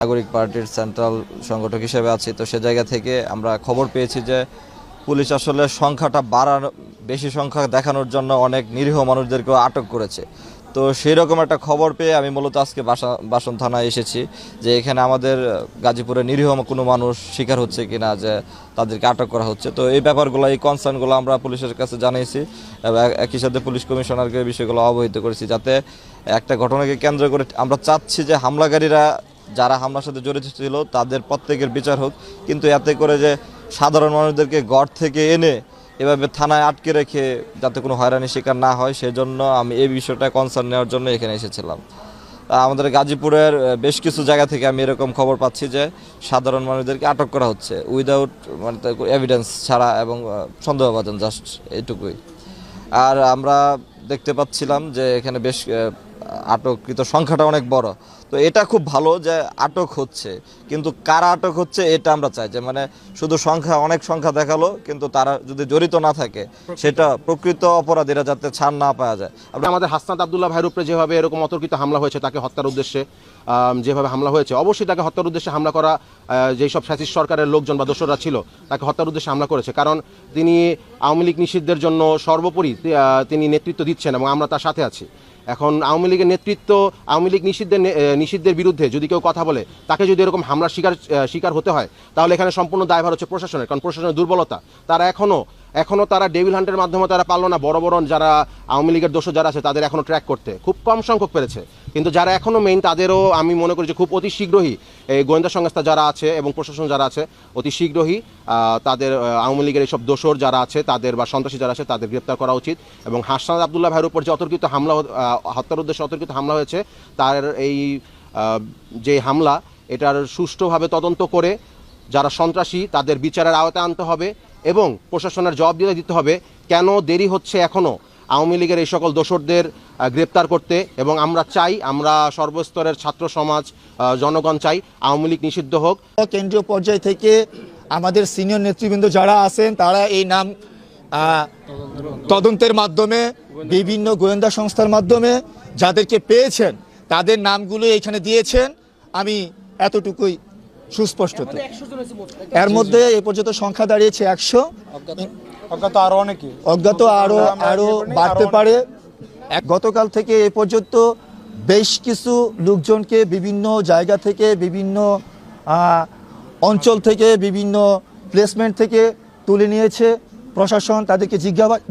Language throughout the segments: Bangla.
নাগরিক পার্টির সেন্ট্রাল সংগঠক হিসেবে আছি, তো সে জায়গা থেকে আমরা খবর পেয়েছি যে পুলিশ আসলে সংখ্যাটা বেশি সংখ্যা দেখানোর জন্য অনেক নিরীহ মানুষদেরকেও আটক করেছে। তো সেই রকম একটা খবর পেয়ে আমি মূলত আজকে বাসন থানায় এসেছি যে এখানে আমাদের গাজীপুরে নিরীহ কোনো মানুষ শিকার হচ্ছে কিনা, যে তাদেরকে আটক করা হচ্ছে। তো এই ব্যাপারগুলো, এই কনসার্নগুলো আমরা পুলিশের কাছে জানিয়েছি এবং একই সাথে পুলিশ কমিশনারকে বিষয়গুলো অবহিত করেছি, যাতে একটা ঘটনাকে কেন্দ্র করে আমরা চাচ্ছি যে হামলাকারীরা যারা হামলার সাথে জড়িত ছিল তাদের প্রত্যেকের বিচার হোক, কিন্তু এতে করে যে সাধারণ মানুষদেরকে ঘর থেকে এনে এভাবে থানায় আটকে রেখে যাতে কোনো হয়রানির শিকার না হয়, সেজন্য আমি এই বিষয়টা কনসার্ন নেওয়ার জন্য এখানে এসেছিলাম। আমাদের গাজীপুরের বেশ কিছু জায়গা থেকে আমি এরকম খবর পাচ্ছি যে সাধারণ মানুষদেরকে আটক করা হচ্ছে উইদাউট মানে এভিডেন্স ছাড়া এবং সন্দেহভাজন, জাস্ট এইটুকুই। আর আমরা দেখতে পাচ্ছিলাম যে এখানে বেশ আটককৃত সংখ্যাটা অনেক বড়। তো এটা খুব ভালো যে আটক হচ্ছে, কিন্তু কারা আটক হচ্ছে এটা আমরা চাই, যে মানে শুধু অনেক সংখ্যা দেখালো কিন্তু তারা যদি জড়িত না থাকে, সেটা প্রকৃত অপরাধীরা যাতে ছাড় না পাওয়া যায়। আমাদের হাসনাত আব্দুল্লাহ ভাইয়ের উপরে যেভাবে এরকম অতর্কিত হামলা হয়েছে, তাকে হত্যার উদ্দেশ্যে যেভাবে হামলা হয়েছে, অবশ্যই তাকে হত্যার উদ্দেশ্যে হামলা করা যেই সব ফ্যাসিস্ট সরকারের লোকজন বা দোসররা ছিল তাকে হত্যার উদ্দেশ্যে হামলা করেছে, কারণ তিনি আওয়ামী লীগ নিষিদ্ধের জন্য সর্বোপরি তিনি নেতৃত্ব দিচ্ছেন এবং আমরা তার সাথে আছি। এখন আওয়ামী লীগের নেতৃত্ব আওয়ামী লীগ নিষিদ্ধের বিরুদ্ধে যদি কেউ কথা বলে, তাকে যদি এরকম হামলার শিকার হতে হয়, তাহলে এখানে সম্পূর্ণ দায়ভার হচ্ছে প্রশাসনের, কারণ প্রশাসনের দুর্বলতা। তারা এখনো তারা ডেভিল হান্টের মাধ্যমে তারা পারলো না বড় বড় যারা আওয়ামী লীগের দোষর যারা আছে তাদের এখনো ট্র্যাক করতে, খুব কম সংখ্যক পেরেছে। কিন্তু যারা এখনো মেইন, তাদেরও আমি মনে করি যে খুব অতি শীঘ্রই এই গোয়েন্দা সংস্থা যারা আছে এবং প্রশাসন যারা আছে অতি শীঘ্রই তাদের আওয়ামী লীগের এইসব দোসর যারা আছে তাদের বা সন্ত্রাসী যারা আছে তাদের গ্রেপ্তার করা উচিত। এবং হাসনাত আব্দুল্লাহ ভাইয়ের উপর যে অতর্কিত হামলা, হত্যার উদ্দেশ্যে অতর্কিত হামলা হয়েছে, তার এই যে হামলা, এটার সুষ্ঠুভাবে তদন্ত করে যারা সন্ত্রাসী তাদের বিচারের আওতায় আনতে হবে এবং প্রশাসনের জবাবদিহি দিতে হবে কেন দেরি হচ্ছে এখনও আওয়ামী লীগের এই সকল দোসরদের গ্রেপ্তার করতে। এবং আমরা চাই, আমরা সর্বস্তরের ছাত্র সমাজ, জনগণ চাই আওয়ামী লীগ নিষিদ্ধ হোক। কেন্দ্রীয় পর্যায় থেকে আমাদের সিনিয়র নেতৃবৃন্দ যারা আছেন তারা এই নাম তদন্তের মাধ্যমে, বিভিন্ন গোয়েন্দা সংস্থার মাধ্যমে যাদেরকে পেয়েছেন তাদের নামগুলো এখানে দিয়েছেন। আমি এতটুকুই সুস্পষ্ট। এর মধ্যে এ পর্যন্ত সংখ্যা দাঁড়িয়েছে 100। অজ্ঞাত আরো বাড়তে পারে। গতকাল থেকে এ পর্যন্ত বেশ কিছু লোকজনকে বিভিন্ন জায়গা থেকে, বিভিন্ন অঞ্চল থেকে, বিভিন্ন প্লেসমেন্ট থেকে তুলে নিয়েছে প্রশাসন, তাদেরকে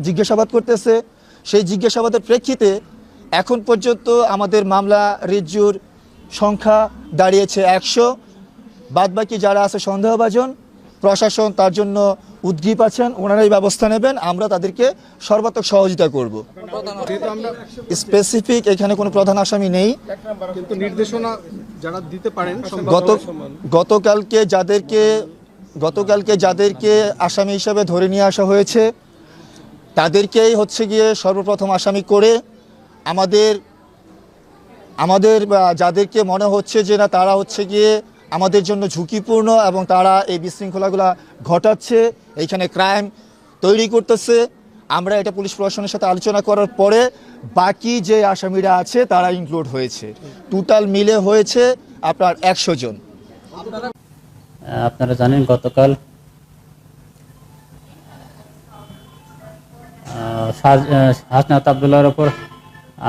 জিজ্ঞাসাবাদ করতেছে। সেই জিজ্ঞাসাবাদের প্রেক্ষিতে এখন পর্যন্ত আমাদের মামলা রিজুর সংখ্যা দাঁড়িয়েছে 100। বাদবাকি যারা আছে সন্দেহভাজন, প্রশাসন তার জন্য উদ্গ্রীব আছেন, ওনারাই ব্যবস্থা নেবেন, আমরা তাদেরকে সর্বাত্মক সহযোগিতা করব। স্পেসিফিক এখানে কোনো প্রধান আসামি নেই, কিন্তু নির্দেশনা যারা দিতে পারেন। গতকালকে যাদেরকে আসামি হিসাবে ধরে নিয়ে আসা হয়েছে তাদেরকেই হচ্ছে গিয়ে সর্বপ্রথম আসামি করে আমাদের যাদেরকে মনে হচ্ছে যে না তারা হচ্ছে গিয়ে আমাদের জন্য ঝুঁকিপূর্ণ এবং তারা এই বিশৃঙ্খলাগুলো ঘটাচ্ছে, এইখানে ক্রাইম তৈরি করতেছে, আমরা এটা পুলিশ প্রশাসনের সাথে আলোচনা করার পরে বাকি যে আসামিরা আছে তারা ইনক্লুড হয়েছে। টোটাল মিলে হয়েছে আপনার 100 জন। আপনারা জানেন গতকাল হাসনাত আব্দুল্লাহর উপর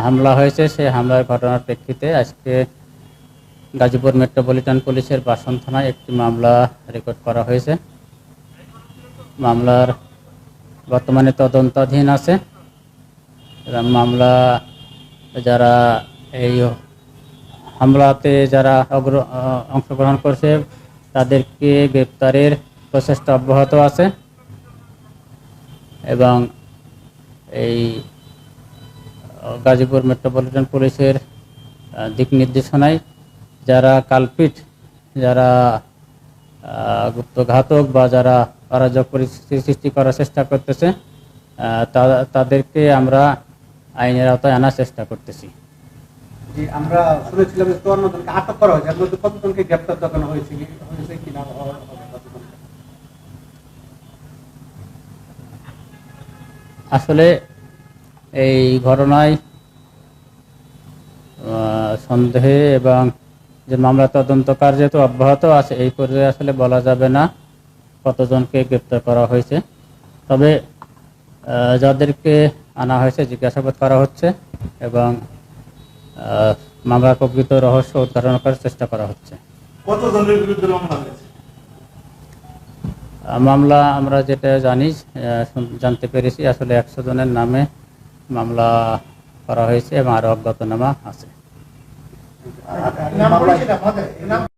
হামলা হয়েছে। সেই হামলার ঘটনার প্রেক্ষিতে আজকে গাজীপুর মেট্রোপলিটন পুলিশের বাসন থানায় একটি মামলা রেকর্ড করা হয়েছে। মামলার বর্তমানে তদন্তাধীন আছে। মামলা যারা এই হামলাতে যারা অংশগ্রহণ করছে তাদেরকে গ্রেপ্তারের প্রচেষ্টা অব্যাহত আছে এবং এই গাজীপুর মেট্রোপলিটন পুলিশের দিক নির্দেশনায় যারা কালপিট, যারা গুপ্তঘাতক বা যারা অরাজক পরিস্থিতি সৃষ্টি করার চেষ্টা করতেছে তাদেরকে আমরা আইনের আওতায় আনার চেষ্টা করতেছি। আমরা শুনেছিলাম 54 জনকে আটক করা হয়েছে, এর মধ্যে কতজনকে গ্রেপ্তার দেখানো হয়েছে কিনা? আসলে এই ঘটনায় সন্দেহে এবং যে মামলা তদন্ত কার্য তো অব্যাহত আছে, এই পর্যায়ে আসলে বলা যাবে না কতজনকে গ্রেপ্তার করা হয়েছে। তবে যাদেরকে আনা হয়েছে জিজ্ঞাসাবাদ করা হচ্ছে এবং মামলার প্রকৃত রহস্য উদ্ঘাটন করার চেষ্টা করা হচ্ছে। কতজনের বিরুদ্ধে মামলা হয়েছে? মামলা আমরা যেটা জানি, জানতে পেরেছি আসলে 100 জনের নামে মামলা করা হয়েছে এবং আরো অজ্ঞাতনামা আছে।